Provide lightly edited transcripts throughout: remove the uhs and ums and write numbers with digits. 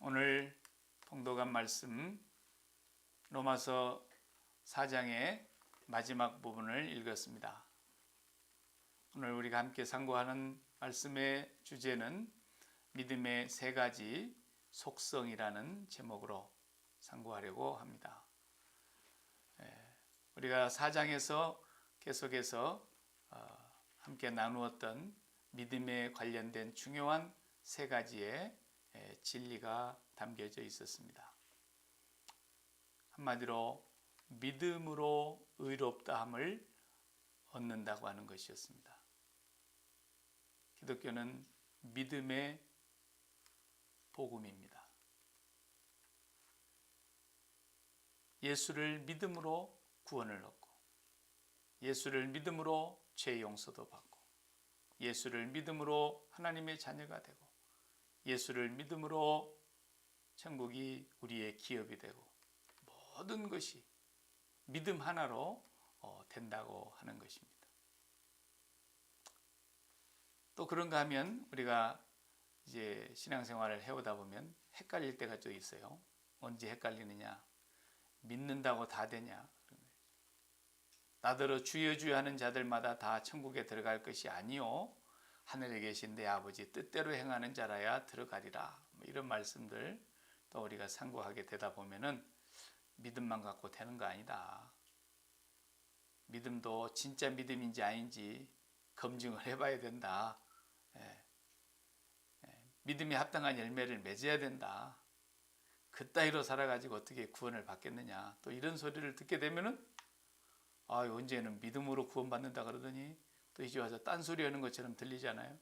오늘 통독한 말씀 로마서 4장의 마지막 부분을 읽었습니다. 오늘 우리가 함께 상고하는 말씀의 주제는 믿음의 세 가지 속성이라는 제목으로 상고하려고 합니다. 우리가 4장에서 계속해서 함께 나누었던 믿음에 관련된 중요한 세 가지의 진리가 담겨져 있었습니다. 한마디로 믿음으로 의롭다함을 얻는다고 하는 것이었습니다. 기독교는 믿음의 복음입니다. 예수를 믿음으로 구원을 얻고, 예수를 믿음으로 죄 용서도 받고, 예수를 믿음으로 하나님의 자녀가 되고, 예수를 믿음으로 천국이 우리의 기업이 되고, 모든 것이 믿음 하나로 된다고 하는 것입니다. 또 그런가 하면 우리가 이제 신앙생활을 해오다 보면 헷갈릴 때가 좀 있어요. 언제 헷갈리느냐? 믿는다고 다 되냐? 나더러 주여 주여 하는 자들마다 다 천국에 들어갈 것이 아니요 하늘에 계신 내 아버지 뜻대로 행하는 자라야 들어가리라. 이런 말씀들 또 우리가 상고하게 되다 보면은 믿음만 갖고 되는 거 아니다. 믿음도 진짜 믿음인지 아닌지 검증을 해봐야 된다. 믿음에 합당한 열매를 맺어야 된다. 그따위로 살아가지고 어떻게 구원을 받겠느냐. 또 이런 소리를 듣게 되면은 언제는 믿음으로 구원받는다 그러더니 또 이제 와서 딴소리 하는 것처럼 들리잖아요.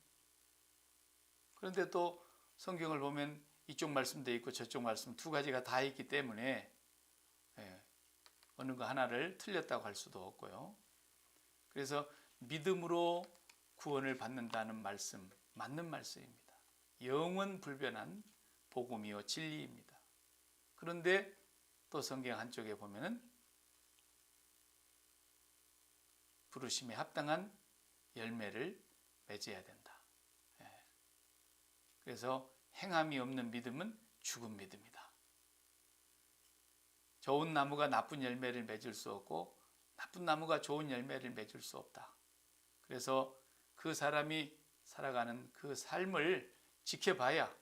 그런데 또 성경을 보면 이쪽 말씀도 있고 저쪽 말씀 두 가지가 다 있기 때문에 어느 거 하나를 틀렸다고 할 수도 없고요. 그래서 믿음으로 구원을 받는다는 말씀, 맞는 말씀입니다. 영원 불변한 복음이요 진리입니다. 그런데 또 성경 한쪽에 보면은 부르심에 합당한 열매를 맺어야 된다. 그래서 행함이 없는 믿음은 죽은 믿음이다. 좋은 나무가 나쁜 열매를 맺을 수 없고 나쁜 나무가 좋은 열매를 맺을 수 없다. 그래서 그 사람이 살아가는 그 삶을 지켜봐야,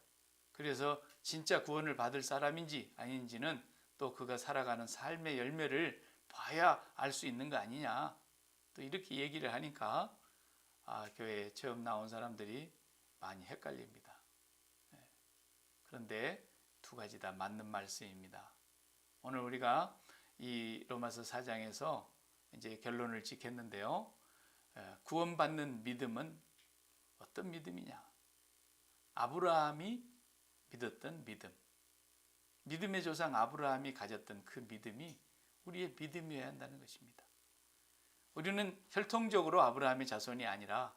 그래서 진짜 구원을 받을 사람인지 아닌지는 또 그가 살아가는 삶의 열매를 봐야 알 수 있는 거 아니냐. 또 이렇게 얘기를 하니까 교회에 처음 나온 사람들이 많이 헷갈립니다. 그런데 두 가지 다 맞는 말씀입니다. 오늘 우리가 이 로마서 4장에서 이제 결론을 짓겠는데요. 구원받는 믿음은 어떤 믿음이냐? 아브라함이 믿었던 믿음. 믿음의 조상 아브라함이 가졌던 그 믿음이 우리의 믿음이어야 한다는 것입니다. 우리는 혈통적으로 아브라함의 자손이 아니라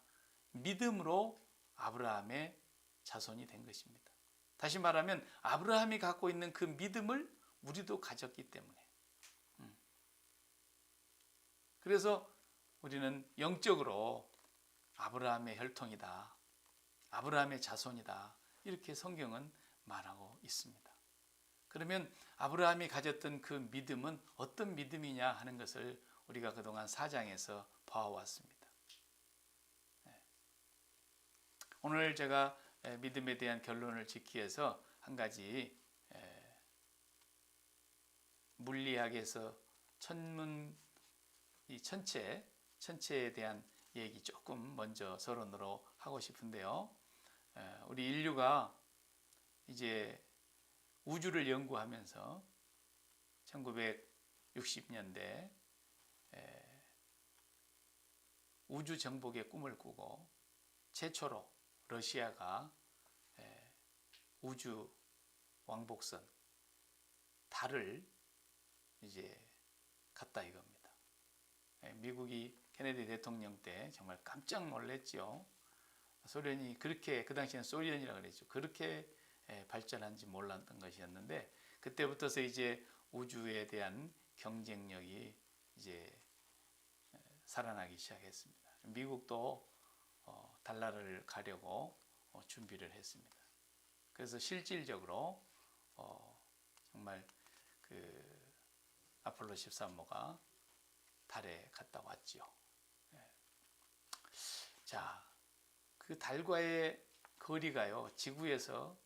믿음으로 아브라함의 자손이 된 것입니다. 다시 말하면 아브라함이 갖고 있는 그 믿음을 우리도 가졌기 때문에. 그래서 우리는 영적으로 아브라함의 혈통이다. 아브라함의 자손이다. 이렇게 성경은 말하고 있습니다. 그러면 아브라함이 가졌던 그 믿음은 어떤 믿음이냐 하는 것을 우리가 그동안 4장에서 봐왔습니다. 오늘 제가 믿음에 대한 결론을 짓기 위해서 한 가지 물리학에서 천체에 대한 얘기 조금 먼저 서론으로 하고 싶은데요. 우리 인류가 이제 우주를 연구하면서 1960년대 우주 정복의 꿈을 꾸고 최초로 러시아가 우주 왕복선 달을 이제 갔다 이겁니다. 미국이 케네디 대통령 때 정말 깜짝 놀랐죠. 소련이 그렇게, 그 당시에는 소련이라고 그랬죠. 그렇게 발전한지 몰랐던 것이었는데 그때부터서 이제 우주에 대한 경쟁력이 이제 살아나기 시작했습니다. 미국도 달나라를 가려고 준비를 했습니다. 그래서 실질적으로 정말 그 아폴로 13호가 달에 갔다 왔지요. 자, 그 달과의 거리가요, 지구에서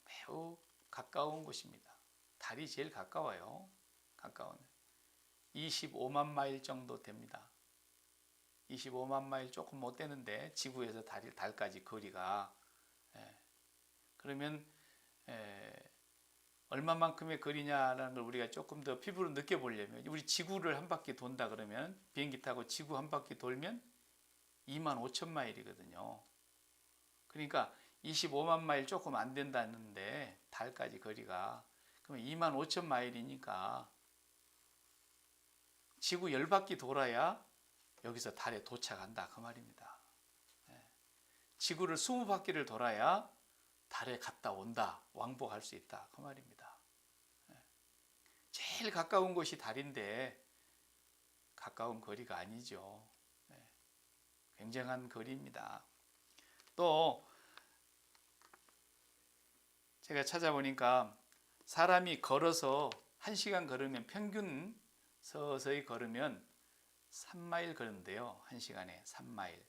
매우 가까운 곳입니다. 달이 제일 가까워요. 가까운 25만 마일 정도 됩니다. 25만 마일 조금 못 되는데 지구에서 달까지 거리가, 그러면 얼마만큼의 거리냐라는 걸 우리가 조금 더 피부로 느껴보려면, 우리 지구를 한 바퀴 돈다 그러면, 비행기 타고 지구 한 바퀴 돌면 2만 5천 마일이거든요. 그러니까 25만 마일 조금 안 된다는데 달까지 거리가, 그러면 2만 5천 마일이니까 지구 10바퀴 돌아야 여기서 달에 도착한다 그 말입니다. 지구를 20바퀴를 돌아야 달에 갔다 온다, 왕복할 수 있다 그 말입니다. 제일 가까운 곳이 달인데 가까운 거리가 아니죠. 굉장한 거리입니다. 또 제가 찾아보니까 사람이 걸어서 1시간 걸으면, 평균 서서히 걸으면 3마일 걸는데요. 1시간에 3마일.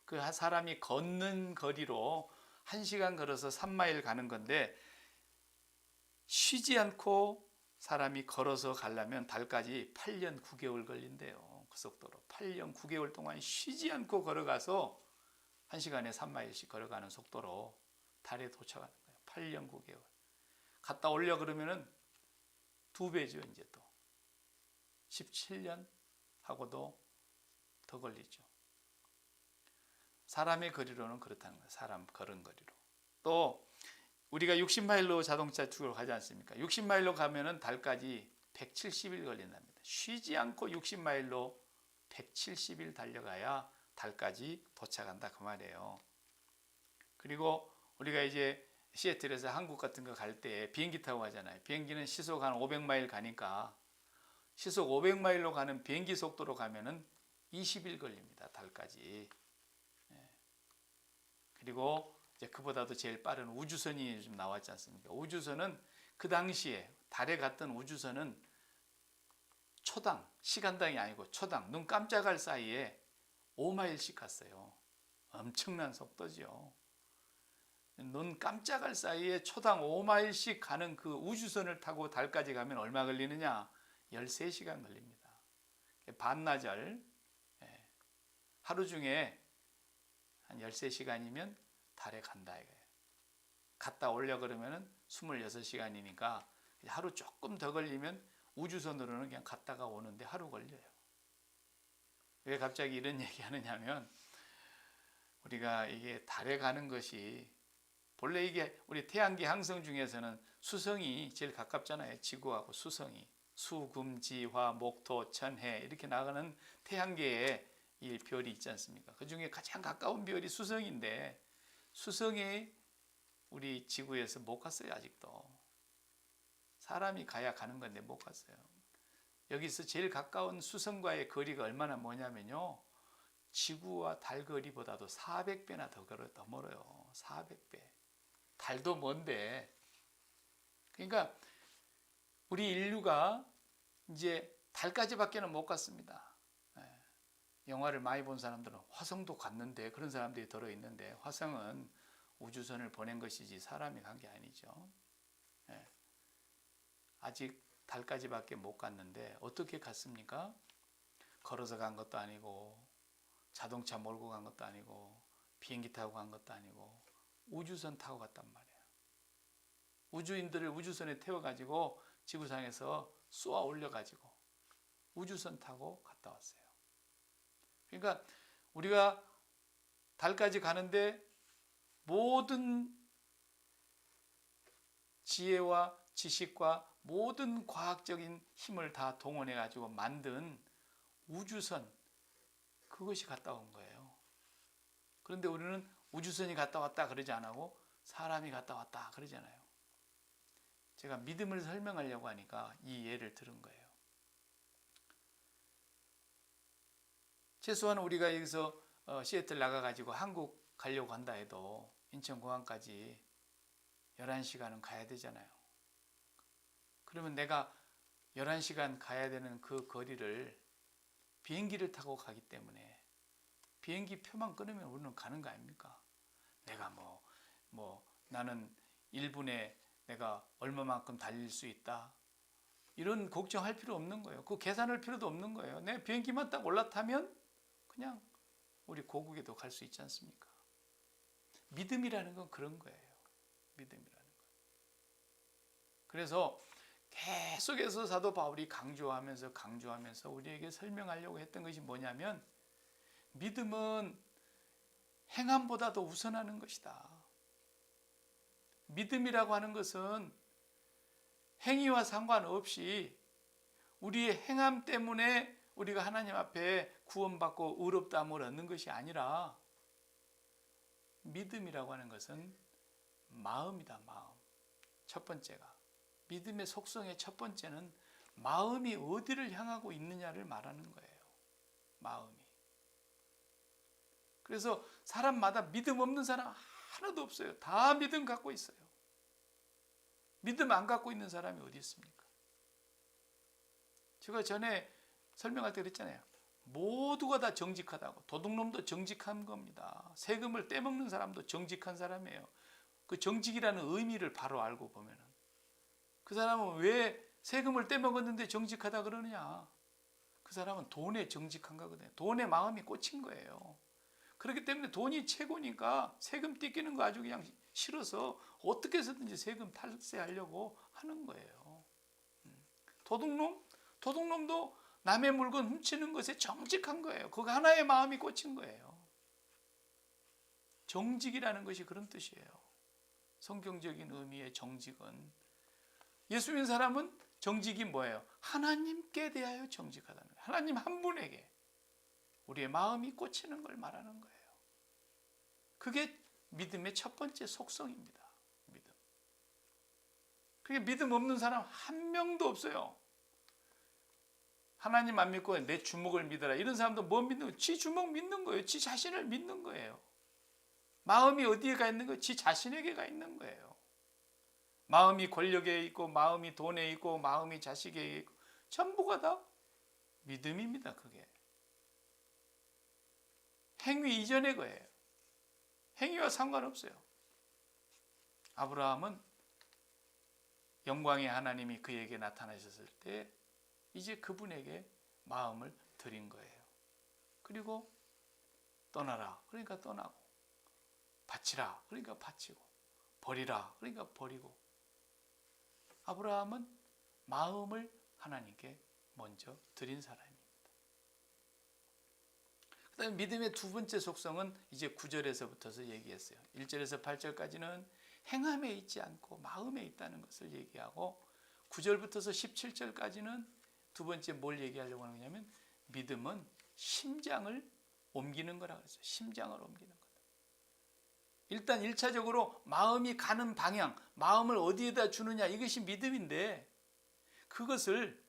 그 사람이 걷는 거리로 1시간 걸어서 3마일 가는 건데, 쉬지 않고 사람이 걸어서 가려면 달까지 8년 9개월 걸린대요. 그 속도로 8년 9개월 동안 쉬지 않고 걸어가서 1시간에 3마일씩 걸어가는 속도로 달에 도착하는 거예요. 8년 9개월. 갔다 오려 그러면은 2배죠. 이제 또 17년 하고도 더 걸리죠. 사람의 거리로는 그렇다는 거예요. 사람 걸은 거리로. 또 우리가 60마일로 자동차 투어를 가지 않습니까? 60마일로 가면은 달까지 170일 걸린답니다. 쉬지 않고 60마일로 170일 달려가야 달까지 도착한다 그 말이에요. 그리고 우리가 이제 시애틀에서 한국 같은 거 갈 때 비행기 타고 가잖아요. 비행기는 시속 한 500마일 가니까 시속 500마일로 가는 비행기 속도로 가면은 20일 걸립니다. 달까지. 그리고 이제 그보다도 제일 빠른 우주선이 좀 나왔지 않습니까? 우주선은 그 당시에 달에 갔던 우주선은 초당, 시간당이 아니고 초당, 눈 깜짝할 사이에 5마일씩 갔어요. 엄청난 속도죠. 눈 깜짝할 사이에 초당 5마일씩 가는 그 우주선을 타고 달까지 가면 얼마 걸리느냐? 13시간 걸립니다. 반나절, 하루 중에 한 13시간이면 달에 간다 이거예요. 갔다 오려 그러면은 26시간이니까 하루 조금 더 걸리면 우주선으로는 그냥 갔다가 오는데 하루 걸려요. 왜 갑자기 이런 얘기 하느냐면, 우리가 이게 달에 가는 것이, 본래 이게 우리 태양계 항성 중에서는 수성이 제일 가깝잖아요. 지구하고 수성이. 수, 금, 지, 화, 목, 토, 천, 해 이렇게 나가는 태양계에 이 별이 있지 않습니까? 그 중에 가장 가까운 별이 수성인데, 수성이 우리 지구에서 못 갔어요. 아직도. 사람이 가야 가는 건데 못 갔어요. 여기서 제일 가까운 수성과의 거리가 얼마나 뭐냐면요, 지구와 달 거리보다도 400배나 더 멀어요. 400배. 달도 먼데, 그러니까 우리 인류가 이제 달까지밖에는 못 갔습니다. 영화를 많이 본 사람들은 화성도 갔는데, 그런 사람들이 들어있는데, 화성은 우주선을 보낸 것이지 사람이 간 게 아니죠. 아직 달까지밖에 못 갔는데 어떻게 갔습니까? 걸어서 간 것도 아니고, 자동차 몰고 간 것도 아니고, 비행기 타고 간 것도 아니고, 우주선 타고 갔단 말이에요. 우주인들을 우주선에 태워가지고 지구상에서 쏘아 올려가지고 우주선 타고 갔다 왔어요. 그러니까 우리가 달까지 가는데 모든 지혜와 지식과 모든 과학적인 힘을 다 동원해가지고 만든 우주선, 그것이 갔다 온 거예요. 그런데 우리는 우주선이 갔다 왔다 그러지 않고 사람이 갔다 왔다 그러잖아요. 제가 믿음을 설명하려고 하니까 이 예를 들은 거예요. 최소한 우리가 여기서 시애틀 나가가지고 한국 가려고 한다 해도 인천공항까지 11시간은 가야 되잖아요. 그러면 내가 11시간 가야 되는 그 거리를 비행기를 타고 가기 때문에 비행기 표만 끊으면 우리는 가는 거 아닙니까? 내가 나는 1분에 내가 얼마만큼 달릴 수 있다. 이런 걱정할 필요 없는 거예요. 그 계산할 필요도 없는 거예요. 내 비행기만 딱 올라타면 그냥 우리 고국에도 갈 수 있지 않습니까? 믿음이라는 건 그런 거예요. 믿음이라는 건. 그래서 계속해서 사도 바울이 강조하면서 우리에게 설명하려고 했던 것이 뭐냐면 믿음은 행함보다도 우선하는 것이다. 믿음이라고 하는 것은 행위와 상관없이 우리의 행함 때문에 우리가 하나님 앞에 구원받고 의롭다함을 얻는 것이 아니라 믿음이라고 하는 것은 마음이다. 마음. 첫 번째가. 믿음의 속성의 첫 번째는 마음이 어디를 향하고 있느냐를 말하는 거예요. 마음이. 그래서 사람마다 믿음 없는 사람 하나도 없어요. 다 믿음 갖고 있어요. 믿음 안 갖고 있는 사람이 어디 있습니까? 제가 전에 설명할 때 그랬잖아요. 모두가 다 정직하다고. 도둑놈도 정직한 겁니다. 세금을 떼먹는 사람도 정직한 사람이에요. 그 정직이라는 의미를 바로 알고 보면은 그 사람은 왜 세금을 떼먹었는데 정직하다 그러느냐? 그 사람은 돈에 정직한 거거든요. 돈에 마음이 꽂힌 거예요. 그렇기 때문에 돈이 최고니까 세금 떼기는 거 아주 그냥 싫어서 어떻게 해서든지 세금 탈세하려고 하는 거예요. 도둑놈도 남의 물건 훔치는 것에 정직한 거예요. 그거 하나의 마음이 꽂힌 거예요. 정직이라는 것이 그런 뜻이에요. 성경적인 의미의 정직은 예수 믿는 사람은 정직이 뭐예요? 하나님께 대하여 정직하다는 거예요. 하나님 한 분에게 우리의 마음이 꽂히는 걸 말하는 거예요. 그게 믿음의 첫 번째 속성입니다. 믿음. 그게 믿음 없는 사람 한 명도 없어요. 하나님 안 믿고 내 주먹을 믿어라. 이런 사람도 뭐 믿는 거예요? 지 주먹 믿는 거예요. 지 자신을 믿는 거예요. 마음이 어디에 가 있는 거예요? 지 자신에게 가 있는 거예요. 마음이 권력에 있고 마음이 돈에 있고 마음이 자식에 있고 전부가 다 믿음입니다. 그게. 행위 이전의 거예요. 행위와 상관없어요. 아브라함은 영광의 하나님이 그에게 나타나셨을 때 이제 그분에게 마음을 드린 거예요. 그리고 떠나라. 그러니까 떠나고 바치라. 그러니까 바치고 버리라. 그러니까 버리고 아브라함은 마음을 하나님께 먼저 드린 사람입니다. 그 다음에 믿음의 두 번째 속성은 이제 9절에서부터서 얘기했어요. 1절에서 8절까지는 행함에 있지 않고 마음에 있다는 것을 얘기하고 9절부터서 17절까지는 두 번째 뭘 얘기하려고 하는 거냐면 믿음은 심장을 옮기는 거라고 했어요. 심장을 옮기는 거다. 일단 1차적으로 마음이 가는 방향, 마음을 어디에다 주느냐 이것이 믿음인데 그것을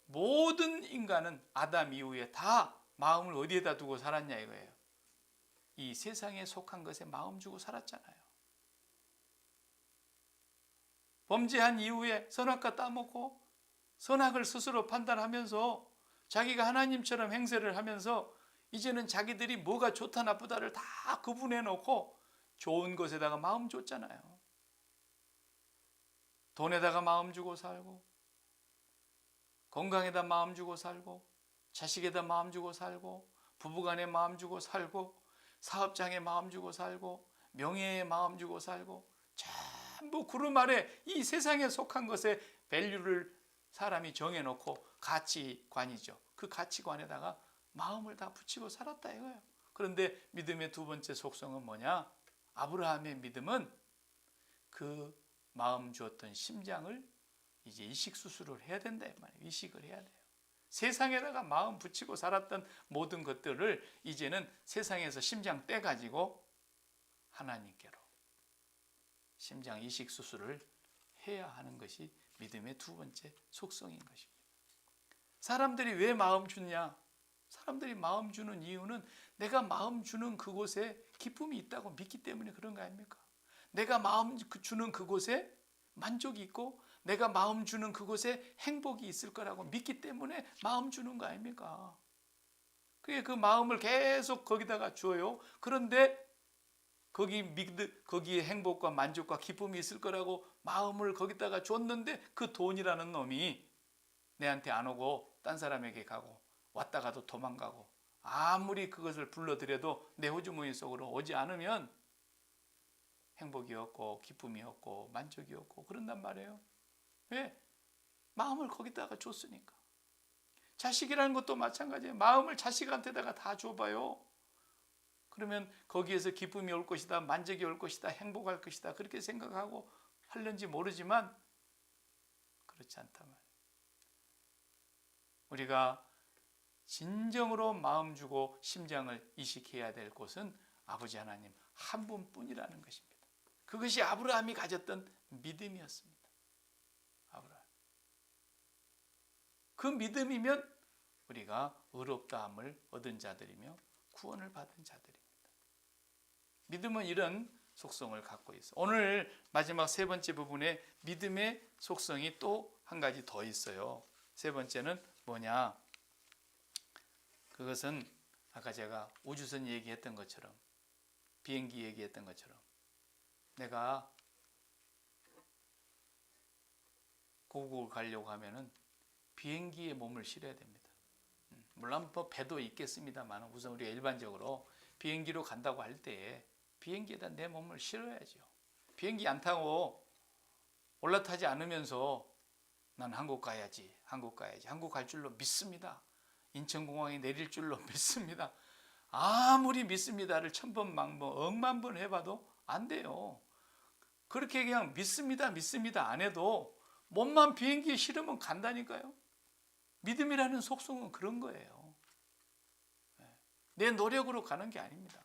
모든 인간은 아담 이후에 다 마음을 어디에다 두고 살았냐 이거예요. 이 세상에 속한 것에 마음 주고 살았잖아요. 범죄한 이후에 선악과 따먹고 선악을 스스로 판단하면서 자기가 하나님처럼 행세를 하면서 이제는 자기들이 뭐가 좋다 나쁘다를 다 구분해 놓고 좋은 것에다가 마음 줬잖아요. 돈에다가 마음 주고 살고 건강에다 마음 주고 살고 자식에다 마음 주고 살고 부부간에 마음 주고 살고 사업장에 마음 주고 살고 명예에 마음 주고 살고 전부 구름 아래 이 세상에 속한 것에 밸류를 사람이 정해놓고 가치관이죠. 그 가치관에다가 마음을 다 붙이고 살았다 이거예요. 그런데 믿음의 두 번째 속성은 뭐냐? 아브라함의 믿음은 그 마음 주었던 심장을 이제 이식 수술을 해야 된다 이 말이에요. 이식을 해야 돼요. 세상에다가 마음 붙이고 살았던 모든 것들을 이제는 세상에서 심장 떼가지고 하나님께로 심장 이식 수술을 해야 하는 것이 믿음의 두 번째 속성인 것입니다. 사람들이 왜 마음 주냐? 사람들이 마음 주는 이유는 내가 마음 주는 그곳에 기쁨이 있다고 믿기 때문에 그런 거 아닙니까? 내가 마음 주는 그곳에 만족이 있고 내가 마음 주는 그곳에 행복이 있을 거라고 믿기 때문에 마음 주는 거 아닙니까? 그게 그 마음을 계속 거기다가 줘요. 그런데 거기에 행복과 만족과 기쁨이 있을 거라고 마음을 거기다가 줬는데 그 돈이라는 놈이 내한테 안 오고 딴 사람에게 가고 왔다가도 도망가고 아무리 그것을 불러들여도 내 호주머니 속으로 오지 않으면 행복이 없고 기쁨이 없고 만족이 없고 그런단 말이에요. 왜? 마음을 거기다가 줬으니까. 자식이라는 것도 마찬가지예요. 마음을 자식한테다가 다 줘봐요. 그러면 거기에서 기쁨이 올 것이다, 만족이 올 것이다, 행복할 것이다 그렇게 생각하고 하려는지 모르지만 그렇지 않단 말이에요. 우리가 진정으로 마음 주고 심장을 이식해야 될 곳은 아버지 하나님 한 분뿐이라는 것입니다. 그것이 아브라함이 가졌던 믿음이었습니다. 아브라함. 그 믿음이면 우리가 의롭다함을 얻은 자들이며 구원을 받은 자들입니다. 믿음은 이런 속성을 갖고 있어. 오늘 마지막 세 번째 부분에 믿음의 속성이 또 한 가지 더 있어요. 세 번째는 뭐냐? 그것은 아까 제가 우주선 얘기했던 것처럼 비행기 얘기했던 것처럼 내가 고국을 가려고 하면은 비행기에 몸을 실어야 됩니다. 물론 뭐 배도 있겠습니다만 우선 우리가 일반적으로 비행기로 간다고 할 때 비행기에다 내 몸을 실어야죠. 비행기 안 타고 올라타지 않으면서 난 한국 가야지, 한국 갈 줄로 믿습니다. 인천공항에 내릴 줄로 믿습니다. 아무리 믿습니다를 1000번, 만번, 억만 번 해봐도 안 돼요. 그렇게 그냥 믿습니다 안 해도 몸만 비행기에 실으면 간다니까요. 믿음이라는 속성은 그런 거예요. 내 노력으로 가는 게 아닙니다.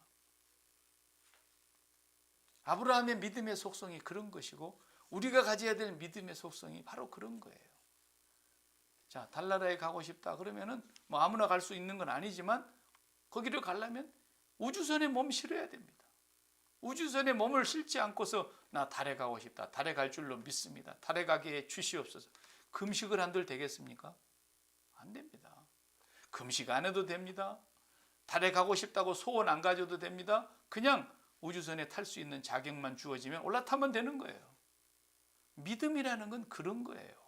아브라함의 믿음의 속성이 그런 것이고 우리가 가져야 될 믿음의 속성이 바로 그런 거예요. 자, 달나라에 가고 싶다 그러면은 뭐 아무나 갈 수 있는 건 아니지만 거기를 가려면 우주선에 몸 실어야 됩니다. 우주선에 몸을 실지 않고서 나 달에 가고 싶다. 달에 갈 줄로 믿습니다. 달에 가게 주시옵소서. 금식을 한들 되겠습니까? 안 됩니다. 금식 안 해도 됩니다. 달에 가고 싶다고 소원 안 가져도 됩니다. 그냥 우주선에 탈 수 있는 자격만 주어지면 올라타면 되는 거예요. 믿음이라는 건 그런 거예요.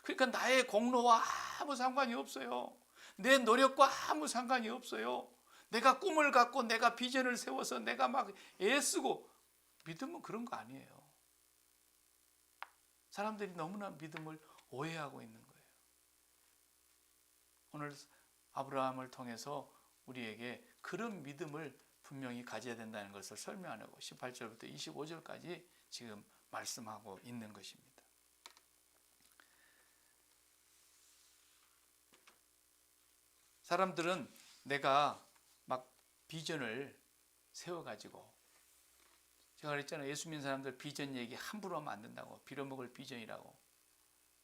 그러니까 나의 공로와 아무 상관이 없어요. 내 노력과 아무 상관이 없어요. 내가 꿈을 갖고 내가 비전을 세워서 내가 막 애쓰고 믿음은 그런 거 아니에요. 사람들이 너무나 믿음을 오해하고 있는 거예요. 오늘 아브라함을 통해서 우리에게 그런 믿음을 분명히 가져야 된다는 것을 설명하려고 18절부터 25절까지 지금 말씀하고 있는 것입니다. 사람들은 내가 막 비전을 세워가지고 제가 그랬잖아요. 예수 믿는 사람들 비전 얘기 함부로 하면 안 된다고. 빌어먹을 비전이라고.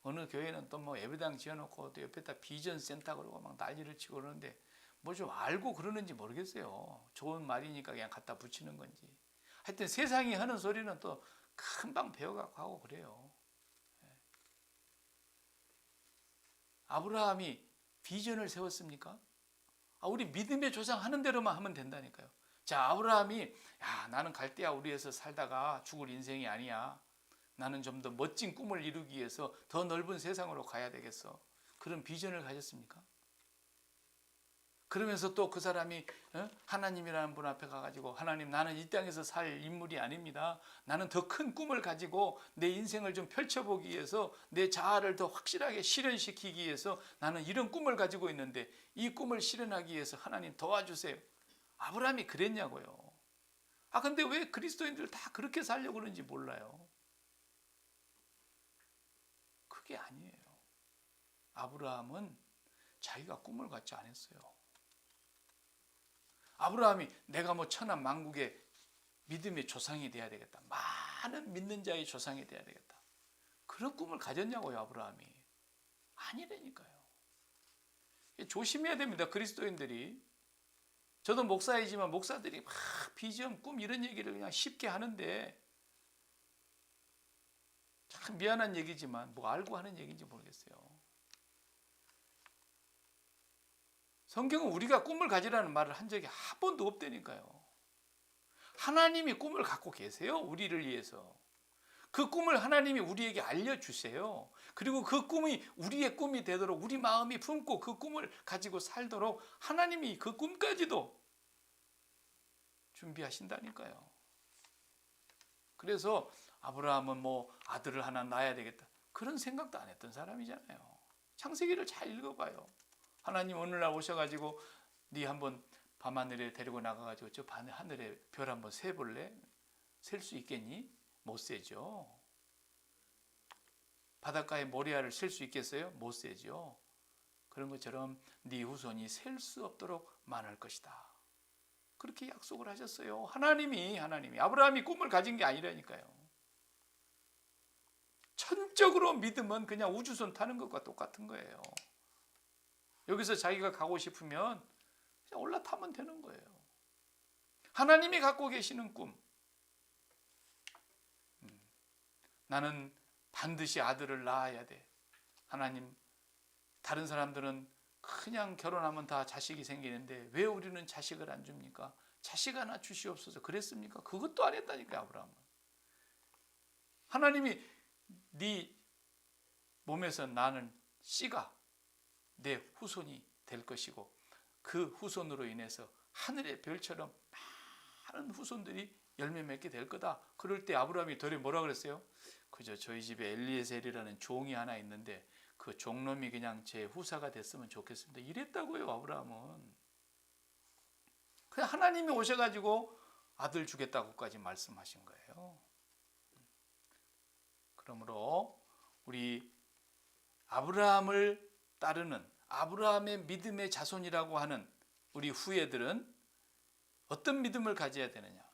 어느 교회는 또 뭐 예배당 지어놓고 또 옆에다 비전 센터 그러고 막 난리를 치고 그러는데 뭐 좀 알고 그러는지 모르겠어요. 좋은 말이니까 그냥 갖다 붙이는 건지. 하여튼 세상이 하는 소리는 또 금방 배워갖고 하고 그래요. 아브라함이 비전을 세웠습니까? 우리 믿음의 조상 하는 대로만 하면 된다니까요. 자, 아브라함이 나는 갈대아 우리에서 살다가 죽을 인생이 아니야. 나는 좀 더 멋진 꿈을 이루기 위해서 더 넓은 세상으로 가야 되겠어. 그런 비전을 가졌습니까? 그러면서 또 그 사람이 하나님이라는 분 앞에 가가지고 하나님 나는 이 땅에서 살 인물이 아닙니다. 나는 더 큰 꿈을 가지고 내 인생을 좀 펼쳐보기 위해서 내 자아를 더 확실하게 실현시키기 위해서 나는 이런 꿈을 가지고 있는데 이 꿈을 실현하기 위해서 하나님 도와주세요. 아브라함이 그랬냐고요. 근데 왜 그리스도인들 다 그렇게 살려고 그러는지 몰라요. 그게 아니에요. 아브라함은 자기가 꿈을 갖지 않았어요. 아브라함이 내가 뭐 천하 만국의 믿음의 조상이 돼야 되겠다. 많은 믿는 자의 조상이 돼야 되겠다. 그런 꿈을 가졌냐고요, 아브라함이. 아니라니까요. 조심해야 됩니다, 그리스도인들이. 저도 목사이지만 목사들이 막 비전, 꿈 이런 얘기를 그냥 쉽게 하는데 참 미안한 얘기지만 뭐 알고 하는 얘기인지 모르겠어요. 성경은 우리가 꿈을 가지라는 말을 한 적이 한 번도 없다니까요. 하나님이 꿈을 갖고 계세요. 우리를 위해서. 그 꿈을 하나님이 우리에게 알려주세요. 그리고 그 꿈이 우리의 꿈이 되도록 우리 마음이 품고 그 꿈을 가지고 살도록 하나님이 그 꿈까지도 준비하신다니까요. 그래서 아브라함은 뭐 아들을 하나 낳아야 되겠다, 그런 생각도 안 했던 사람이잖아요. 창세기를 잘 읽어봐요. 하나님 어느 날 오셔가지고 네 한번 밤하늘에 데리고 나가가지고 저 하늘에 별 한번 세볼래? 셀 수 있겠니? 못 세죠. 바닷가에 모래알을 셀 수 있겠어요? 못 세죠. 그런 것처럼 네 후손이 셀 수 없도록 많을 것이다. 그렇게 약속을 하셨어요. 하나님이 아브라함이 꿈을 가진 게 아니라니까요. 천적으로 믿으면 그냥 우주선 타는 것과 똑같은 거예요. 여기서 자기가 가고 싶으면 그냥 올라타면 되는 거예요. 하나님이 갖고 계시는 꿈, 나는 반드시 아들을 낳아야 돼. 하나님, 다른 사람들은 그냥 결혼하면 다 자식이 생기는데 왜 우리는 자식을 안 줍니까? 자식 하나 주시옵소서. 그랬습니까? 그것도 안 했다니까요. 아브라함은. 하나님이 네 몸에서 나는 씨가 내 후손이 될 것이고 그 후손으로 인해서 하늘의 별처럼 많은 후손들이 열매 맺게 될 거다. 그럴 때 아브라함이 도리 뭐라 그랬어요? 그저 저희 집에 엘리에셀이라는 종이 하나 있는데 그 종놈이 그냥 제 후사가 됐으면 좋겠습니다. 이랬다고요. 아브라함은. 그냥 하나님이 오셔가지고 아들 주겠다고까지 말씀하신 거예요. 그러므로 우리 아브라함을 따르는 아브라함의 믿음의 자손이라고 하는 우리 후예들은 어떤 믿음을 가져야 되느냐?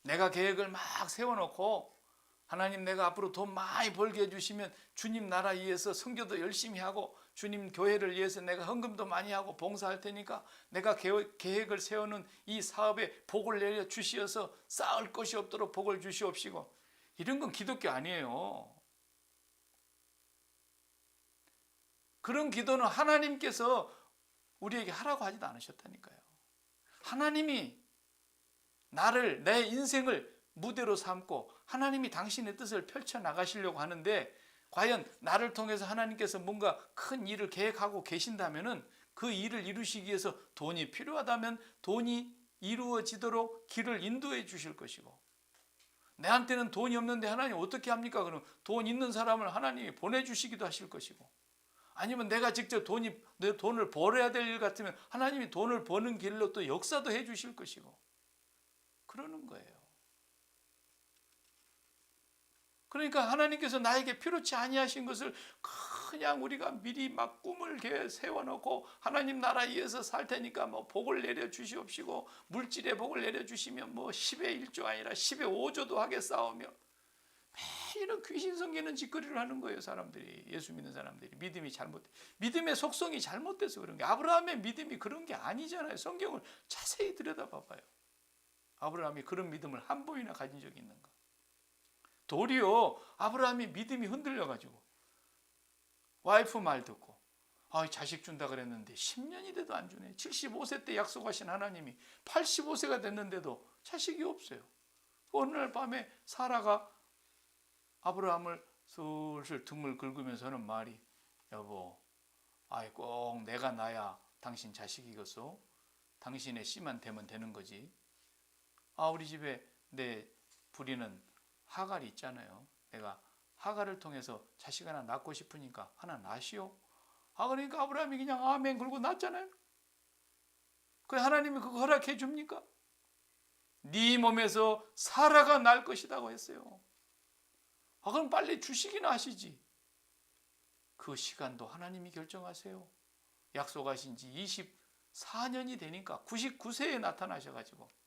내가 계획을 막 세워놓고 하나님, 내가 앞으로 돈 많이 벌게 해주시면 주님 나라 위해서 선교도 열심히 하고 주님 교회를 위해서 내가 헌금도 많이 하고 봉사할 테니까 내가 계획을 세우는 이 사업에 복을 내려 주시어서 쌓을 것이 없도록 복을 주시옵시고, 이런 건 기독교 아니에요. 그런 기도는 하나님께서 우리에게 하라고 하지도 않으셨다니까요. 하나님이 나를, 내 인생을 무대로 삼고 하나님이 당신의 뜻을 펼쳐나가시려고 하는데, 과연 나를 통해서 하나님께서 뭔가 큰 일을 계획하고 계신다면 그 일을 이루시기 위해서 돈이 필요하다면 돈이 이루어지도록 길을 인도해 주실 것이고, 내한테는 돈이 없는데 하나님 어떻게 합니까? 그럼 돈 있는 사람을 하나님이 보내주시기도 하실 것이고, 아니면 내가 직접 내 돈을 벌어야 될 일 같으면 하나님이 돈을 버는 길로 또 역사도 해 주실 것이고, 그러는 거예요. 그러니까 하나님께서 나에게 필요치 아니하신 것을 그냥 우리가 미리 막 꿈을 세워놓고 하나님 나라 위해서 살 테니까 뭐 복을 내려 주시옵시고, 물질의 복을 내려 주시면 뭐 10의 1조 아니라 10의 5조도 하겠사오며, 매일 이런 귀신 섬기는 짓거리를 하는 거예요. 사람들이, 예수 믿는 사람들이. 믿음의 속성이 잘못돼서 그런 게, 아브라함의 믿음이 그런 게 아니잖아요. 성경을 자세히 들여다봐봐요. 아브라함이 그런 믿음을 한 번이나 가진 적이 있는가? 도리어 아브라함이 믿음이 흔들려가지고 와이프 말 듣고 자식 준다 그랬는데 10년이 돼도 안 주네. 75세 때 약속하신 하나님이 85세가 됐는데도 자식이 없어요. 어느 날 밤에 사라가 아브라함을 슬슬 등을 긁으면서 하는 말이, 여보, 꼭 내가 나야 당신 자식이겠소? 당신의 씨만 되면 되는 거지. 우리 집에 내 부리는 하갈이 있잖아요. 내가 하갈을 통해서 자식 하나 낳고 싶으니까 하나 낳으시오. 그러니까 아브라함이 그냥 아멘 그러고 낳았잖아요. 그래, 하나님이 그거 허락해 줍니까? 네 몸에서 사라가 날 것이라고 했어요. 그럼 빨리 주시기나 하시지. 그 시간도 하나님이 결정하세요. 약속하신 지 24년이 되니까 99세에 나타나셔가지고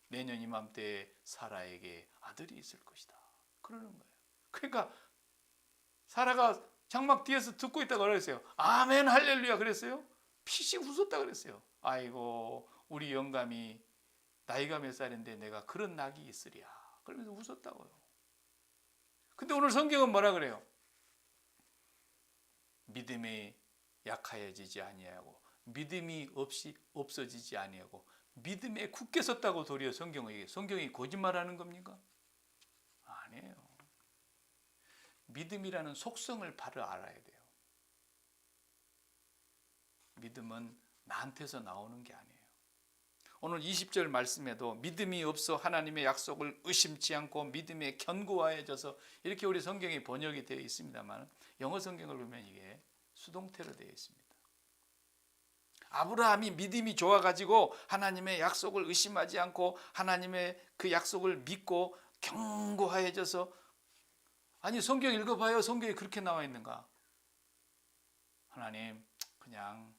내년 이맘때에 사라에게 아들이 있을 것이다, 그러는 거예요. 그러니까 사라가 장막 뒤에서 듣고 있다고 그랬어요. 아멘 할렐루야 그랬어요. 피식 웃었다 그랬어요. 아이고, 우리 영감이 나이가 몇 살인데 내가 그런 낙이 있으랴, 그러면서 웃었다고요. 근데 오늘 성경은 뭐라 그래요? 믿음이 약하여지지 아니하고 믿음이 없어지지 아니하고 믿음에 굳게 섰다고 도리어 성경이 거짓말하는 겁니까? 아니에요. 믿음이라는 속성을 바로 알아야 돼요. 믿음은 나한테서 나오는 게 아니에요. 오늘 20절 말씀에도 믿음이 없어 하나님의 약속을 의심치 않고 믿음에 견고하여져서 이렇게 우리 성경이 번역이 되어 있습니다만 영어 성경을 보면 이게 수동태로 되어 있습니다. 아브라함이 믿음이 좋아가지고 하나님의 약속을 의심하지 않고 하나님의 그 약속을 믿고 견고하여져서 아니 성경 읽어봐요. 성경에 그렇게 나와 있는가? 하나님 그냥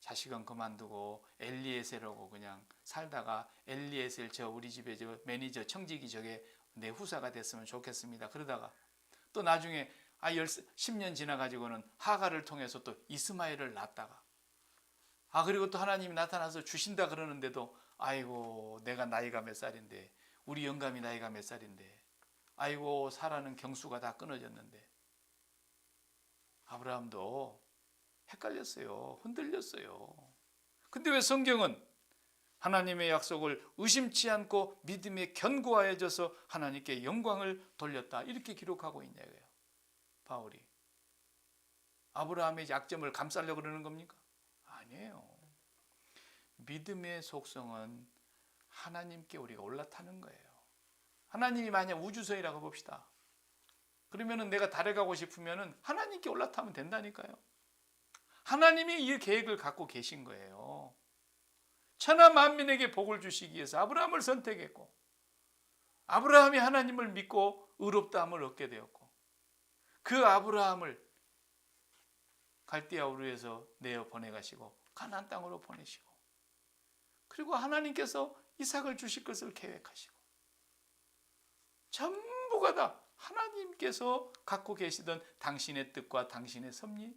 자식은 그만두고 엘리에셀하고 그냥 살다가 엘리에셀 저 우리 집에 저 매니저 청지기 저게 내 후사가 됐으면 좋겠습니다. 그러다가 또 나중에 10년 지나가지고는 하가를 통해서 또 이스마엘을 낳다가 그리고 또 하나님이 나타나서 주신다 그러는데도 아이고 내가 나이가 몇 살인데 우리 영감이 나이가 몇 살인데 아이고 사라는 경수가 다 끊어졌는데 아브라함도 헷갈렸어요. 흔들렸어요. 근데 왜 성경은 하나님의 약속을 의심치 않고 믿음에 견고하여져서 하나님께 영광을 돌렸다 이렇게 기록하고 있냐고요. 바울이 아브라함의 약점을 감싸려고 그러는 겁니까? 아니에요. 믿음의 속성은 하나님께 우리가 올라타는 거예요. 하나님이 만약 우주선이라고 봅시다. 그러면은 내가 달에 가고 싶으면은 하나님께 올라타면 된다니까요. 하나님이 이 계획을 갖고 계신 거예요. 천하 만민에게 복을 주시기 위해서 아브라함을 선택했고 아브라함이 하나님을 믿고 의롭다함을 얻게 되었고 그 아브라함을 갈대아 우르에서 내어 보내가시고 가나안 땅으로 보내시고 그리고 하나님께서 이삭을 주실 것을 계획하시고 전부가 다 하나님께서 갖고 계시던 당신의 뜻과 당신의 섭리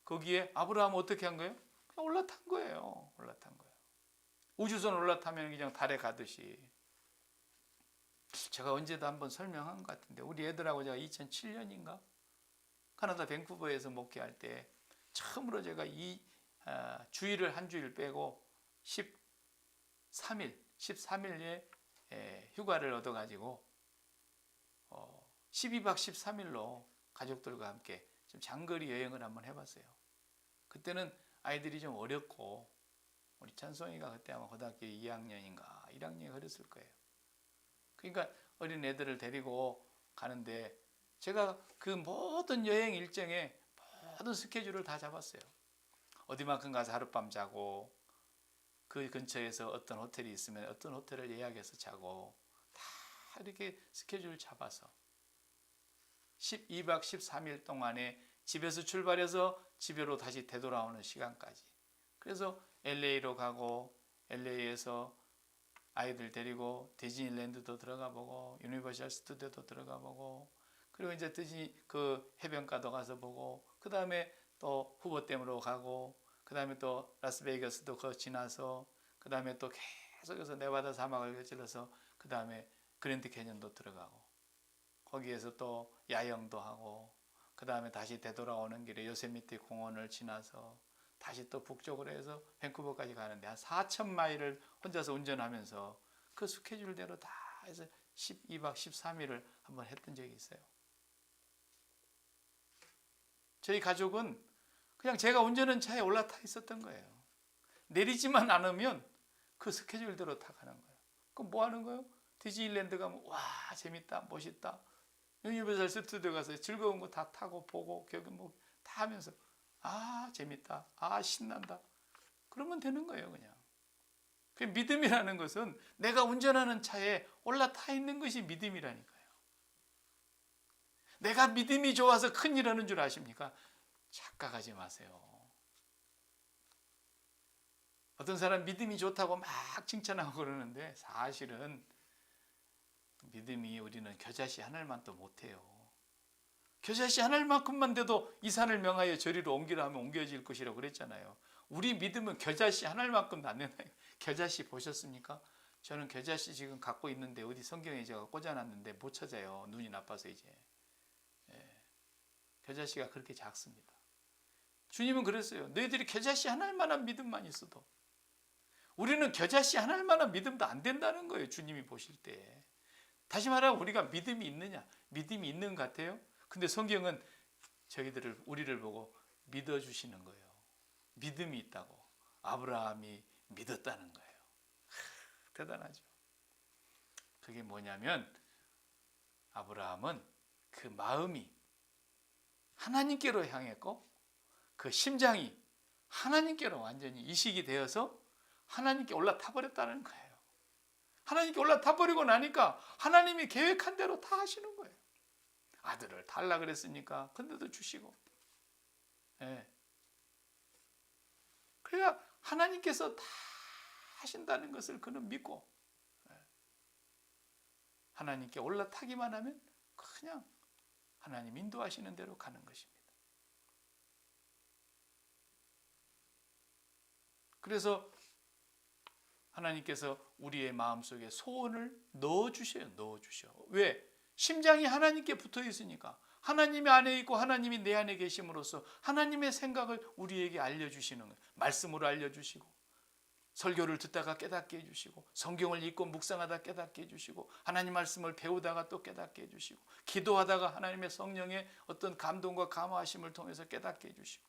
거기에 아브라함은 어떻게 한 거예요? 그냥 올라탄 거예요. 올라탄 거예요. 우주선 올라타면 그냥 달에 가듯이 제가 언제도 한번 설명한 것 같은데 우리 애들하고 제가 2007년인가 캐나다 밴쿠버에서 목회할 때 처음으로 제가 이 주일을 한 주일 빼고 13일에 휴가를 얻어가지고 12박 13일로 가족들과 함께 좀 장거리 여행을 한번 해봤어요. 그때는 아이들이 좀 어렸고 우리 찬송이가 그때 아마 고등학교 2학년인가 1학년이 어렸을 거예요. 그러니까 어린 애들을 데리고 가는데 제가 그 모든 여행 일정에 모든 스케줄을 다 잡았어요. 어디만큼 가서 하룻밤 자고 그 근처에서 어떤 호텔이 있으면 어떤 호텔을 예약해서 자고 다 이렇게 스케줄을 잡아서 12박 13일 동안에 집에서 출발해서 집으로 다시 되돌아오는 시간까지 그래서 LA로 가고 LA에서 아이들 데리고 디즈니랜드도 들어가 보고 유니버셜 스튜디오도 들어가 보고 그리고 이제 디즈니 그 해변가도 가서 보고 그 다음에 또 후보댐으로 가고 그 다음에 또 라스베이거스도 거 지나서 그 다음에 또 계속해서 네바다 사막을 거슬러서 그 다음에 그랜드 캐년도 들어가고 거기에서 또 야영도 하고 그 다음에 다시 되돌아오는 길에 요세미티 공원을 지나서 다시 또 북쪽으로 해서 밴쿠버까지 가는데 한 4,000마일을 혼자서 운전하면서 그 스케줄대로 다 해서 12박 13일을 한번 했던 적이 있어요. 저희 가족은 그냥 제가 운전하는 차에 올라타 있었던 거예요. 내리지만 않으면 그 스케줄대로 다 가는 거예요. 그럼 뭐 하는 거예요? 디즈니랜드 가면 와 재밌다 멋있다. 유니버설 스튜디오 가서 즐거운 거 다 타고 보고 거기 뭐 다 하면서 재밌다. 신난다. 그러면 되는 거예요, 그냥. 그 믿음이라는 것은 내가 운전하는 차에 올라타 있는 것이 믿음이라니까요. 내가 믿음이 좋아서 큰일 하는 줄 아십니까? 착각하지 마세요. 어떤 사람 믿음이 좋다고 막 칭찬하고 그러는데 사실은 믿음이 우리는 겨자씨 하늘만도 못해요. 겨자씨 하늘만큼만 돼도 이 산을 명하여 저리로 옮기라 하면 옮겨질 것이라고 그랬잖아요. 우리 믿음은 겨자씨 하늘만큼도 안 된다. 겨자씨 보셨습니까? 저는 겨자씨 지금 갖고 있는데 어디 성경에 제가 꽂아놨는데 못 찾아요. 눈이 나빠서 이제. 겨자씨가 그렇게 작습니다. 주님은 그랬어요. 너희들이 겨자씨 하나만한 믿음만 있어도, 우리는 겨자씨 하나만한 믿음도 안 된다는 거예요. 주님이 보실 때. 다시 말하면 우리가 믿음이 있느냐? 믿음이 있는 것 같아요. 근데 성경은 우리를 보고 믿어주시는 거예요. 믿음이 있다고. 아브라함이 믿었다는 거예요. 대단하죠. 그게 뭐냐면 아브라함은 그 마음이 하나님께로 향했고 그 심장이 하나님께로 완전히 이식이 되어서 하나님께 올라타 버렸다는 거예요. 하나님께 올라타 버리고 나니까 하나님이 계획한 대로 다 하시는 거예요. 아들을 달라 그랬으니까 근데도 주시고. 그러니까 하나님께서 다 하신다는 것을 그는 믿고 하나님께 올라타기만 하면 그냥 하나님 인도하시는 대로 가는 것입니다. 그래서 하나님께서 우리의 마음속에 소원을 넣어주셔요. 왜? 심장이 하나님께 붙어 있으니까. 하나님이 안에 있고 하나님이 내 안에 계심으로써 하나님의 생각을 우리에게 알려주시는 거예요. 말씀으로 알려주시고, 설교를 듣다가 깨닫게 해주시고, 성경을 읽고 묵상하다 깨닫게 해주시고, 하나님 말씀을 배우다가 또 깨닫게 해주시고, 기도하다가 하나님의 성령의 어떤 감동과 감화하심을 통해서 깨닫게 해주시고,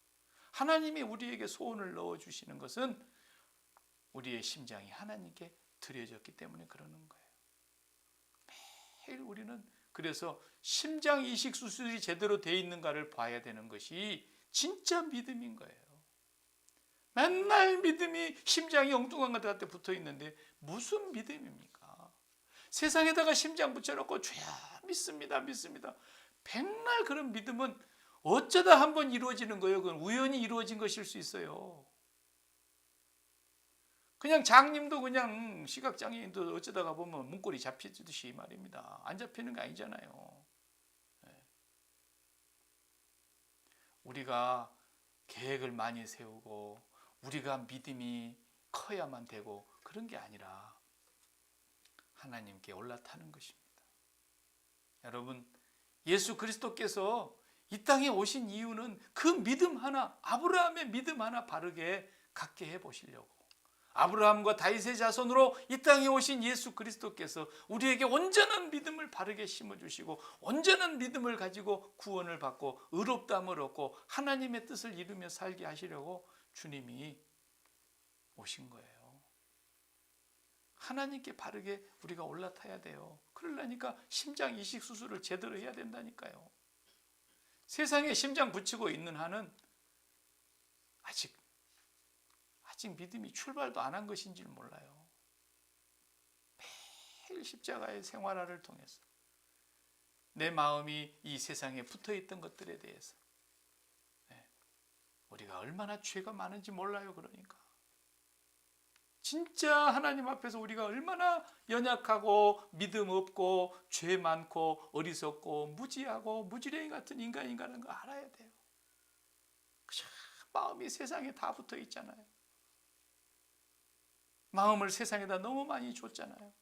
하나님이 우리에게 소원을 넣어주시는 것은 우리의 심장이 하나님께 드려졌기 때문에 그러는 거예요. 매일 우리는 그래서 심장 이식 수술이 제대로 되어 있는가를 봐야 되는 것이 진짜 믿음인 거예요. 맨날 믿음이 심장이 엉뚱한 것 같아 붙어 있는데 무슨 믿음입니까? 세상에다가 심장 붙여놓고 주야 믿습니다. 백날 그런 믿음은 어쩌다 한번 이루어지는 거예요. 그건 우연히 이루어진 것일 수 있어요. 그냥 장님도 그냥 시각장애인도 어쩌다가 보면 문고리 잡히듯이 말입니다. 안 잡히는 게 아니잖아요. 우리가 계획을 많이 세우고 우리가 믿음이 커야만 되고 그런 게 아니라 하나님께 올라타는 것입니다. 여러분, 예수 그리스도께서 이 땅에 오신 이유는 그 믿음 하나, 아브라함의 믿음 하나 바르게 갖게 해보시려고. 아브라함과 다윗의 자손으로 이 땅에 오신 예수 그리스도께서 우리에게 온전한 믿음을 바르게 심어주시고 온전한 믿음을 가지고 구원을 받고 의롭다함을 얻고 하나님의 뜻을 이루며 살게 하시려고 주님이 오신 거예요. 하나님께 바르게 우리가 올라타야 돼요. 그러려니까 심장 이식 수술을 제대로 해야 된다니까요. 세상에 심장 붙이고 있는 한은 아직 믿음이 출발도 안 한 것인지 몰라요. 매일 십자가의 생활화를 통해서 내 마음이 이 세상에 붙어있던 것들에 대해서 우리가 얼마나 죄가 많은지 몰라요. 그러니까 진짜 하나님 앞에서 우리가 얼마나 연약하고 믿음 없고 죄 많고 어리석고 무지하고 무지랭이 같은 인간인가라는 거 알아야 돼요. 그저 마음이 세상에 다 붙어 있잖아요. 마음을 세상에다 너무 많이 줬잖아요.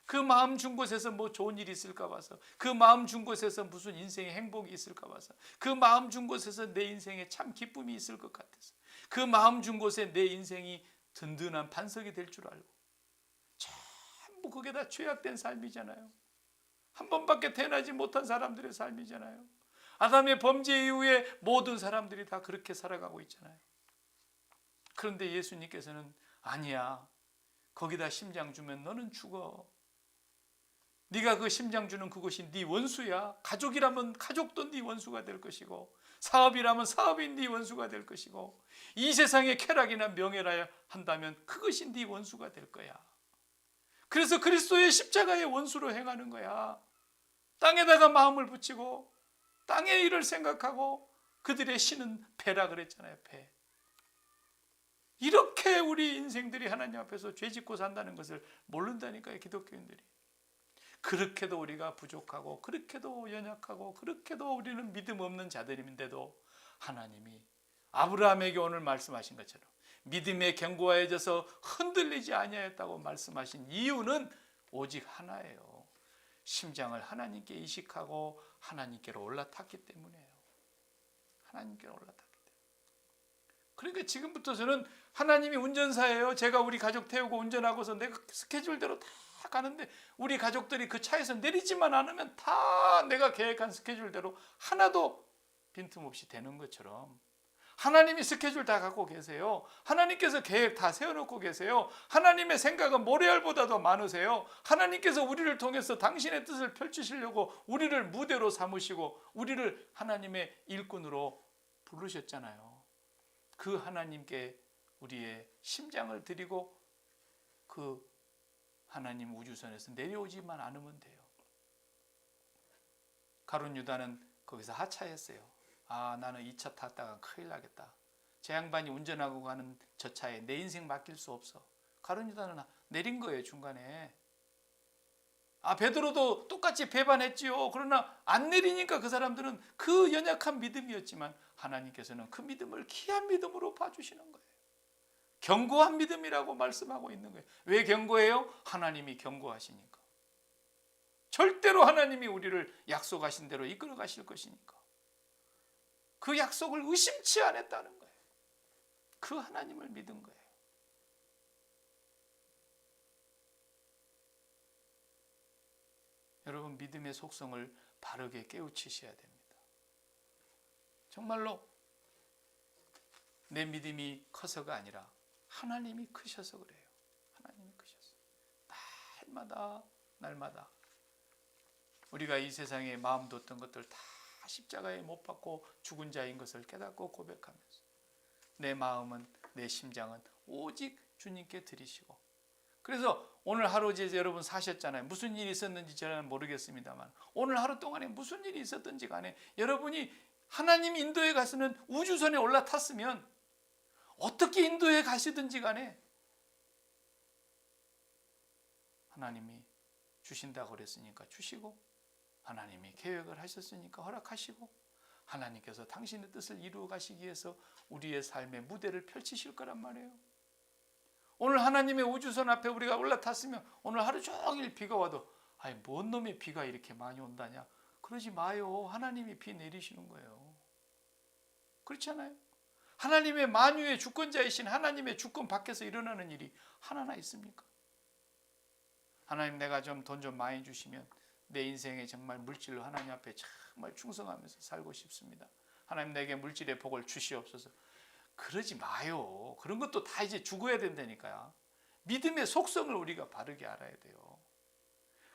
그 마음 준 곳에서 뭐 좋은 일이 있을까 봐서, 그 마음 준 곳에서 무슨 인생의 행복이 있을까 봐서, 그 마음 준 곳에서 내 인생에 참 기쁨이 있을 것 같아서, 그 마음 준 곳에 내 인생이 든든한 반석이 될 줄 알고 전부 그게 다 죄악된 삶이잖아요. 한 번밖에 태어나지 못한 사람들의 삶이잖아요. 아담의 범죄 이후에 모든 사람들이 다 그렇게 살아가고 있잖아요. 그런데 예수님께서는 아니야, 거기다 심장 주면 너는 죽어. 네가 그 심장 주는 그것이 네 원수야. 가족이라면 가족도 네 원수가 될 것이고, 사업이라면 사업이 네 원수가 될 것이고, 이 세상의 쾌락이나 명예라 한다면 그것이 네 원수가 될 거야. 그래서 그리스도의 십자가의 원수로 행하는 거야. 땅에다가 마음을 붙이고 땅의 일을 생각하고 그들의 신은 배라 그랬잖아요. 배. 이렇게 우리 인생들이 하나님 앞에서 죄짓고 산다는 것을 모른다니까요. 기독교인들이. 그렇게도 우리가 부족하고 그렇게도 연약하고 그렇게도 우리는 믿음 없는 자들인데도 하나님이 아브라함에게 오늘 말씀하신 것처럼 믿음에 견고해져서 흔들리지 아니하였다고 말씀하신 이유는 오직 하나예요. 심장을 하나님께 이식하고 하나님께로 올라탔기 때문이에요. 하나님께로 올라탔기 때문에. 그러니까 지금부터서는 하나님이 운전사예요. 제가 우리 가족 태우고 운전하고서 내가 스케줄대로 다 가는데 우리 가족들이 그 차에서 내리지만 않으면 다 내가 계획한 스케줄대로 하나도 빈틈없이 되는 것처럼 하나님이 스케줄 다 갖고 계세요. 하나님께서 계획 다 세워놓고 계세요. 하나님의 생각은 모래알보다도 많으세요. 하나님께서 우리를 통해서 당신의 뜻을 펼치시려고 우리를 무대로 삼으시고 우리를 하나님의 일꾼으로 부르셨잖아요. 그 하나님께 우리의 심장을 드리고 그 하나님 우주선에서 내려오지만 않으면 돼요. 가룟 유다는 거기서 하차했어요. 아, 나는 이 차 탔다가 큰일 나겠다. 제 양반이 운전하고 가는 저 차에 내 인생 맡길 수 없어. 가룟 유다는 내린 거예요, 중간에. 아, 베드로도 똑같이 배반했지요. 그러나 안 내리니까 그 사람들은 그 연약한 믿음이었지만 하나님께서는 그 믿음을 귀한 믿음으로 봐주시는 거예요. 견고한 믿음이라고 말씀하고 있는 거예요. 왜 견고해요? 하나님이 견고하시니까. 절대로 하나님이 우리를 약속하신 대로 이끌어 가실 것이니까. 그 약속을 의심치 않았다는 거예요. 그 하나님을 믿은 거예요. 여러분, 믿음의 속성을 바르게 깨우치셔야 됩니다. 정말로 내 믿음이 커서가 아니라 하나님이 크셔서 그래요. 하나님이 크셔서. 날마다 우리가 이 세상에 마음 뒀던 것들 다 십자가에 못 박고 죽은 자인 것을 깨닫고 고백하면서 내 마음은, 내 심장은 오직 주님께 드리시고, 그래서 오늘 하루 이제 여러분 사셨잖아요. 무슨 일이 있었는지 저는 모르겠습니다만 오늘 하루 동안에 무슨 일이 있었든지 간에 여러분이 하나님이 인도에 가시는 우주선에 올라탔으면 어떻게 인도에 가시든지 간에 하나님이 주신다고 그랬으니까 주시고, 하나님이 계획을 하셨으니까 허락하시고, 하나님께서 당신의 뜻을 이루어 가시기 위해서 우리의 삶의 무대를 펼치실 거란 말이에요. 오늘 하나님의 우주선 앞에 우리가 올라탔으면 오늘 하루 종일 비가 와도 아이, 뭔 놈의 비가 이렇게 많이 온다냐, 그러지 마요. 하나님이 비 내리시는 거예요. 그렇잖아요. 하나님의 만유의 주권자이신 하나님의 주권 밖에서 일어나는 일이 하나나 있습니까? 하나님, 내가 좀 돈 좀 많이 주시면 내 인생에 정말 물질로 하나님 앞에 정말 충성하면서 살고 싶습니다. 하나님, 내게 물질의 복을 주시옵소서. 그러지 마요. 그런 것도 다 이제 죽어야 된다니까요. 믿음의 속성을 우리가 바르게 알아야 돼요.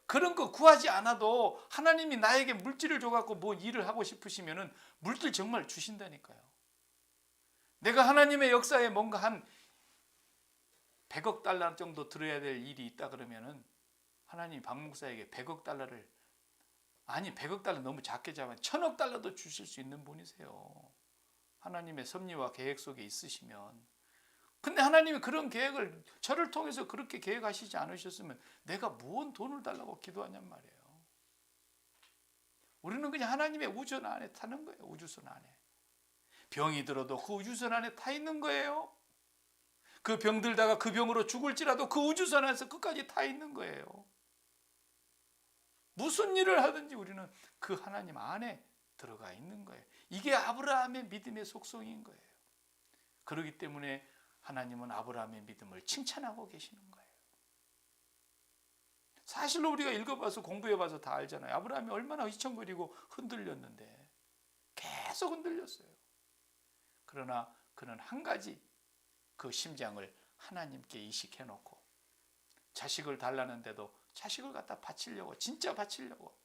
그런 거 구하지 않아도 하나님이 나에게 물질을 줘갖고 뭐 일을 하고 싶으시면은 물질 정말 주신다니까요. 내가 하나님의 역사에 뭔가 한 100억 달러 정도 들어야 될 일이 있다 그러면은 하나님이 박 목사에게 100억 달러를, 아니 100억 달러 너무 작게 잡으면 1000억 달러도 주실 수 있는 분이세요. 하나님의 섭리와 계획 속에 있으시면. 근데 하나님이 그런 계획을 저를 통해서 그렇게 계획하시지 않으셨으면 내가 뭔 돈을 달라고 기도하냔 말이에요. 우리는 그냥 하나님의 우주선 안에 타는 거예요. 우주선 안에. 병이 들어도 그 우주선 안에 타 있는 거예요. 그 병 들다가 그 병으로 죽을지라도 그 우주선 안에서 끝까지 타 있는 거예요. 무슨 일을 하든지 우리는 그 하나님 안에 들어가 있는 거예요. 이게 아브라함의 믿음의 속성인 거예요. 그렇기 때문에 하나님은 아브라함의 믿음을 칭찬하고 계시는 거예요. 사실로 우리가 읽어봐서 공부해봐서 다 알잖아요. 아브라함이 얼마나 휘청거리고 흔들렸는데 계속 흔들렸어요. 그러나 그는 한 가지, 그 심장을 하나님께 이식해놓고 자식을 달라는데도 자식을 갖다 바치려고, 진짜 바치려고,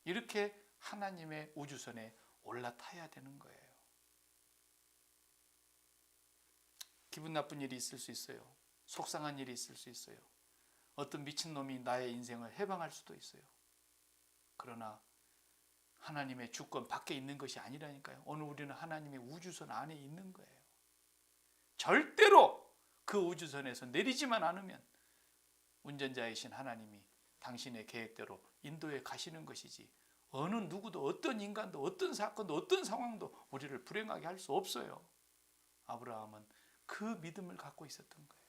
이렇게 하나님의 우주선에 올라타야 되는 거예요. 기분 나쁜 일이 있을 수 있어요. 속상한 일이 있을 수 있어요. 어떤 미친놈이 나의 인생을 해방할 수도 있어요. 그러나 하나님의 주권 밖에 있는 것이 아니라니까요. 오늘 우리는 하나님의 우주선 안에 있는 거예요. 절대로 그 우주선에서 내리지만 않으면 운전자이신 하나님이 당신의 계획대로 인도에 가시는 것이지 어느 누구도 어떤 인간도 어떤 사건도 어떤 상황도 우리를 불행하게 할 수 없어요. 아브라함은 그 믿음을 갖고 있었던 거예요.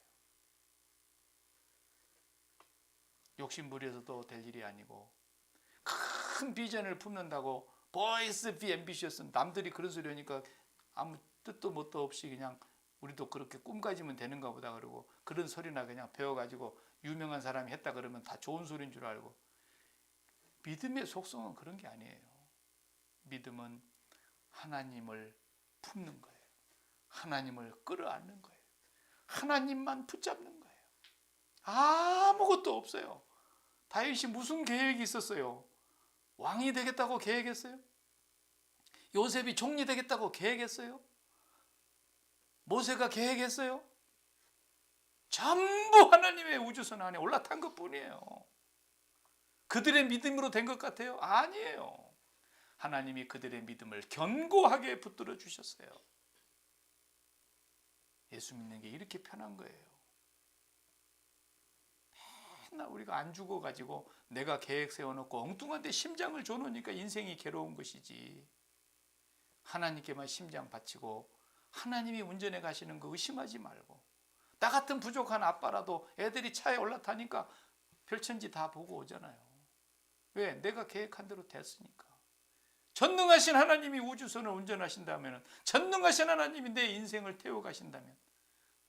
욕심부려서도 될 일이 아니고 큰 비전을 품는다고 보이스 비 앰비셔스 남들이 그런 소리 하니까 아무 뜻도 뭣도 없이 그냥 우리도 그렇게 꿈 가지면 되는가 보다 그러고 그런 소리나 그냥 배워가지고 유명한 사람이 했다 그러면 다 좋은 소리인 줄 알고 믿음의 속성은 그런 게 아니에요. 믿음은 하나님을 품는 거예요. 하나님을 끌어안는 거예요. 하나님만 붙잡는 거예요. 아무것도 없어요. 다윗이 무슨 계획이 있었어요? 왕이 되겠다고 계획했어요? 요셉이 총리 되겠다고 계획했어요? 모세가 계획했어요? 전부 하나님의 우주선 안에 올라탄 것뿐이에요. 그들의 믿음으로 된 것 같아요? 아니에요. 하나님이 그들의 믿음을 견고하게 붙들어 주셨어요. 예수 믿는 게 이렇게 편한 거예요. 맨날 우리가 안 죽어가지고 내가 계획 세워놓고 엉뚱한 데 심장을 줘놓으니까 인생이 괴로운 것이지. 하나님께만 심장 바치고 하나님이 운전해 가시는 거 의심하지 말고 나 같은 부족한 아빠라도 애들이 차에 올라타니까 별천지 다 보고 오잖아요. 왜? 내가 계획한 대로 됐으니까. 전능하신 하나님이 우주선을 운전하신다면, 전능하신 하나님이 내 인생을 태워가신다면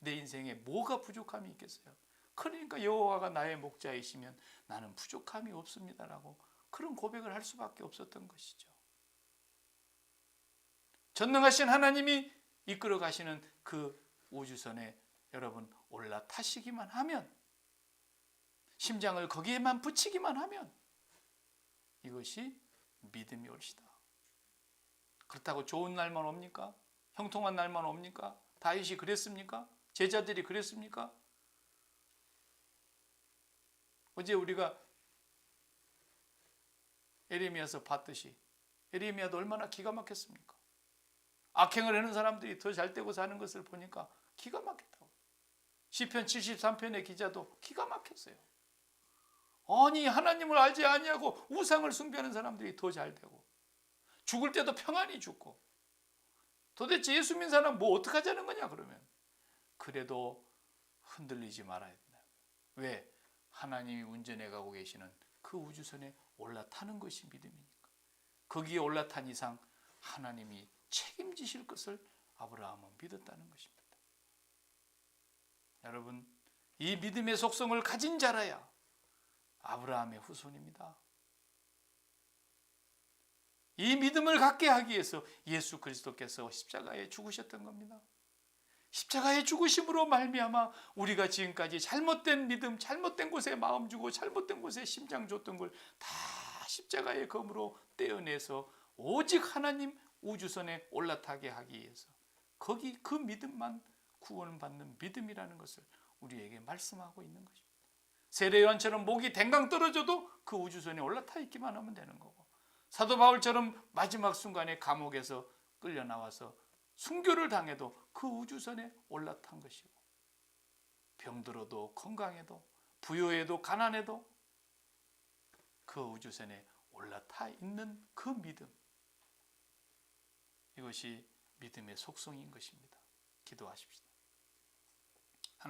내 인생에 뭐가 부족함이 있겠어요? 그러니까 여호와가 나의 목자이시면 나는 부족함이 없습니다라고 그런 고백을 할 수밖에 없었던 것이죠. 전능하신 하나님이 이끌어 가시는 그 우주선에 여러분 올라타시기만 하면, 심장을 거기에만 붙이기만 하면 이것이 믿음이 옳시다. 그렇다고 좋은 날만 옵니까? 형통한 날만 옵니까? 다윗이 그랬습니까? 제자들이 그랬습니까? 어제 우리가 에레미야서 봤듯이 에레미야도 얼마나 기가 막혔습니까? 악행을 하는 사람들이 더 잘되고 사는 것을 보니까 기가 막혔다고. 시편 73편의 기자도 기가 막혔어요. 아니 하나님을 알지 아니하고 우상을 숭배하는 사람들이 더 잘되고 죽을 때도 평안히 죽고 도대체 예수 믿는 사람 뭐 어떡하자는 거냐 그러면 그래도 흔들리지 말아야 된다. 왜? 하나님이 운전해 가고 계시는 그 우주선에 올라타는 것이 믿음이니까. 거기에 올라탄 이상 하나님이 책임지실 것을 아브라함은 믿었다는 것입니다. 여러분, 이 믿음의 속성을 가진 자라야 아브라함의 후손입니다. 이 믿음을 갖게 하기 위해서 예수 그리스도께서 십자가에 죽으셨던 겁니다. 십자가의 죽으심으로 말미암아 우리가 지금까지 잘못된 믿음, 잘못된 곳에 마음 주고 잘못된 곳에 심장 줬던 걸 다 십자가의 검으로 떼어내서 오직 하나님 우주선에 올라타게 하기 위해서 거기 그 믿음만 구원받는 믿음이라는 것을 우리에게 말씀하고 있는 것입니다. 세례요한처럼 목이 댕강 떨어져도 그 우주선에 올라타 있기만 하면 되는 거고, 사도 바울처럼 마지막 순간에 감옥에서 끌려 나와서 순교를 당해도 그 우주선에 올라탄 것이고, 병들어도 건강해도 부유해도 가난해도 그 우주선에 올라타 있는 그 믿음, 이것이 믿음의 속성인 것입니다. 기도하십시다.